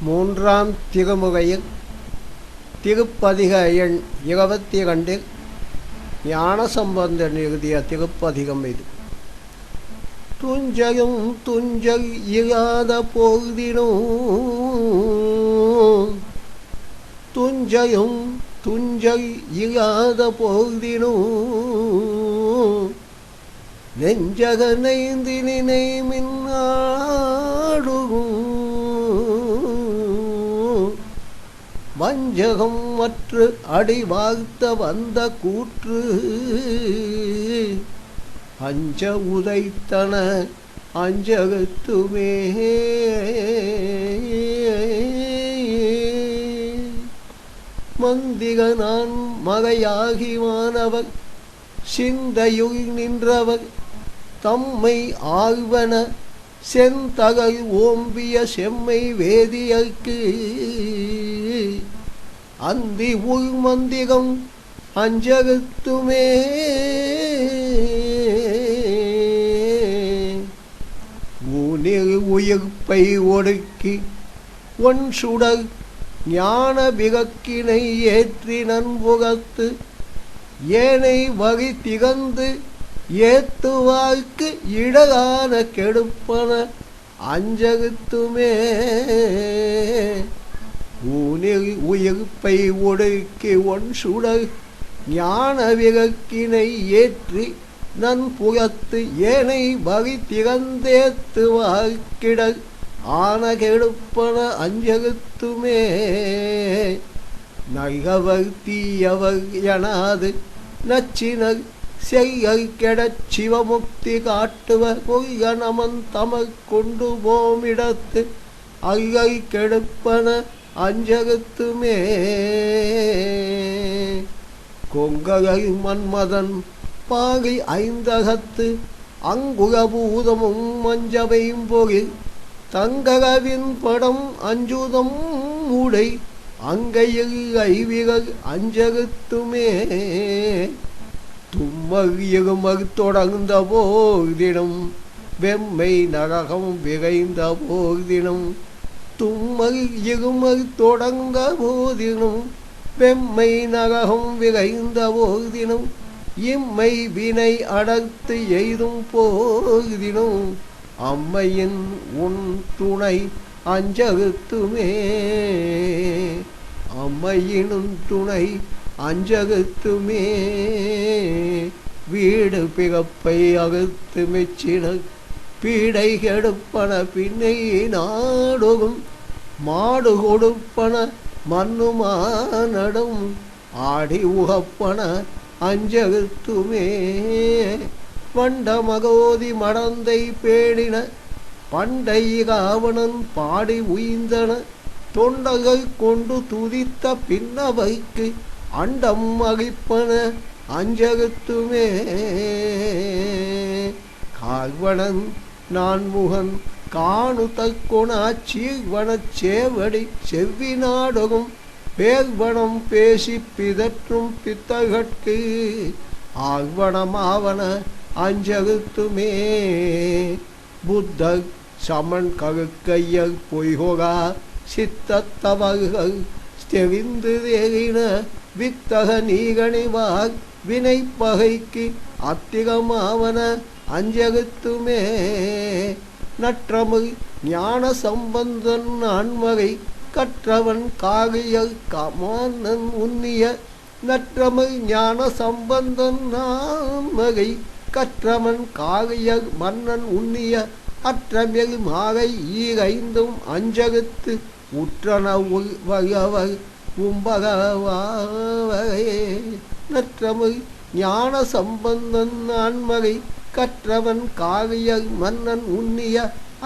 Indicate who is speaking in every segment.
Speaker 1: மூன்றாம் திருமுறையில் திருப்பதிக எண் 22 ஞானசம்பந்தன் எழுதிய திருப்பதிகம் இது. துஞ்சலும் துஞ்சல் இல்லாத போதினும் துஞ்சலும் துஞ்சல் இல்லாத போதினும் நெஞ்சக நைந்து நினை மின்னாடும் வஞ்சகம் மற்று அடி வாழ்த்த வந்த கூற்று அஞ்ச உதைத்தன அஞ்சகத்துமே. மந்திக நான் மகையாகி மாணவர் சிந்தையுள் நின்றவர் தம்மை ஆழ்வன செந்தகல் ஓம்பிய செம்மை வேதியர்க்கு அந்தி உள் மந்திகம் அஞ்சகத்துமே. ஊனில் உயிர்ப்பை ஒடுக்கி ஒன் சுடர் ஞான விகக்கினை ஏற்றி நன்புகத்து ஏனை வகை திகந்து ஏத்துவாய்க்கு இடகான கெடுப்பன அஞ்சகத்துமே. ஊனில் உயிர்ப்பை ஒடுக்கி ஒன் சுடர் ஞான விகக்கினை ஏற்றி நன்புகத்து ஏனை வகை திகந்தேத்துவாய்க்கிட ஆன கெடுப்பன அஞ்சகத்துமே. நல்கவர் தீயவர் எனாது நச்சினர் செய்கை கெடச் சிவமுக்தி காட்டுவர் பொய்யனமன் தமக் கொண்டு போமிடத்து ஐயை கெடுப்பன அஞ்சகத்துமே. கொங்கை மன்மதன் பாகை ஐந்தகத்து அங்குகபூதமும் மஞ்சவையும் பொகில் தங்ககவின் படம் அஞ்சுதம் உடை அங்கையில் ஐவிகள் அஞ்சகத்துமே. தும்மர் இருமர் தொடர்ந்த போதினம் வெம்மை நரகம் விரைந்த போதினம் தும்மர் இருமர் தொடர்ந்த போதினம் வெம்மை நரகம் விரைந்த போதினம் இம்மை வினை அடர்த்து எய்தும் போதினும் அம்மையின் உன் துணை அஞ்சகத்துமே. அம்மையினும் துணை அஞ்சகத்துமே. வீடு பிறப்பை அகத்து மெச்சினர் பீடை கெடுப்பன பின்னை நாடுகும் மாடு கொடுப்பன மண்ணுமானடும் ஆடி உகப்பன அஞ்சகத்துமே. வண்ட மகோதி மடந்தை பேடின பண்டை காவணன் பாடி உய்ந்தன தொண்டகள் கொண்டு துதித்த பின்னவைக்கு அண்டம் அகிப்பன அஞ்சகத்துமே. கால்வனன் நான்முகன் காணு தற்கொணா சீர்வனச் சேவடி செவ்வி நாடகம் பேர்வனம் பேசி பிதற்றும் பித்தகற்கு ஆழ்வனமாவன அஞ்சகத்துமே. புத்தர் சமன் கருக்கையர் பொய்கொகா சித்தத்தவர்கள் தெரிந்து தேறின வித்தக நீகணிவார் வினை பகைக்கு அத்திகமாவன அஞ்சகத்துமே. நற்றமிழ் ஞான சம்பந்தன் ஆன்மகை கற்றவன் காகியர் கமானன் உன்னிய நற்றமிழ் ஞான சம்பந்தன் ஆன்மகை கற்றவன் காகியர் மன்னன் உன்னிய அற்றமிழ் மாகை ஈரைந்தும் அஞ்சகத்து உற்றன வகவர் உம்பகவாவே. நற்றமிழ் ஞான சம்பந்தன் ஆன்மகை கற்றவன் காவியர் மன்னன் உன்னிய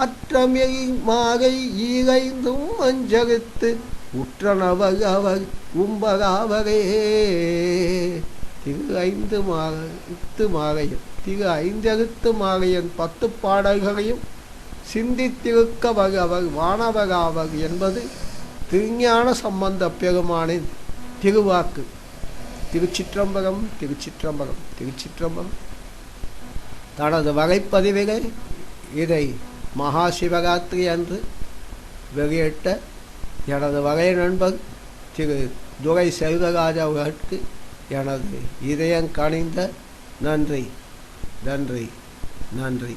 Speaker 1: அற்றமிழ் மாகை ஈரைந்தும் அஞ்சகத்து உற்றன வகவர் உம்பகாவரே. திரு ஐந்தகத்து மாகையன் 10 பாடல்களையும் சிந்தித்திருக்க வகவர் வானவராவர் என்பது திருஞான சம்பந்த பெருமானின் திருவாக்கு. திருச்சிற்றம்பலம் திருச்சிற்றம்பலம் திருச்சிற்றம்பலம். தனது வகைப்பதிவிலே இதை மகா சிவராத்திரி அன்று வெளியிட்ட எனது வகை நண்பர் திரு துரை செல்வராஜ் அவர்களுக்கு எனது இதயம் கனிந்த நன்றி நன்றி நன்றி.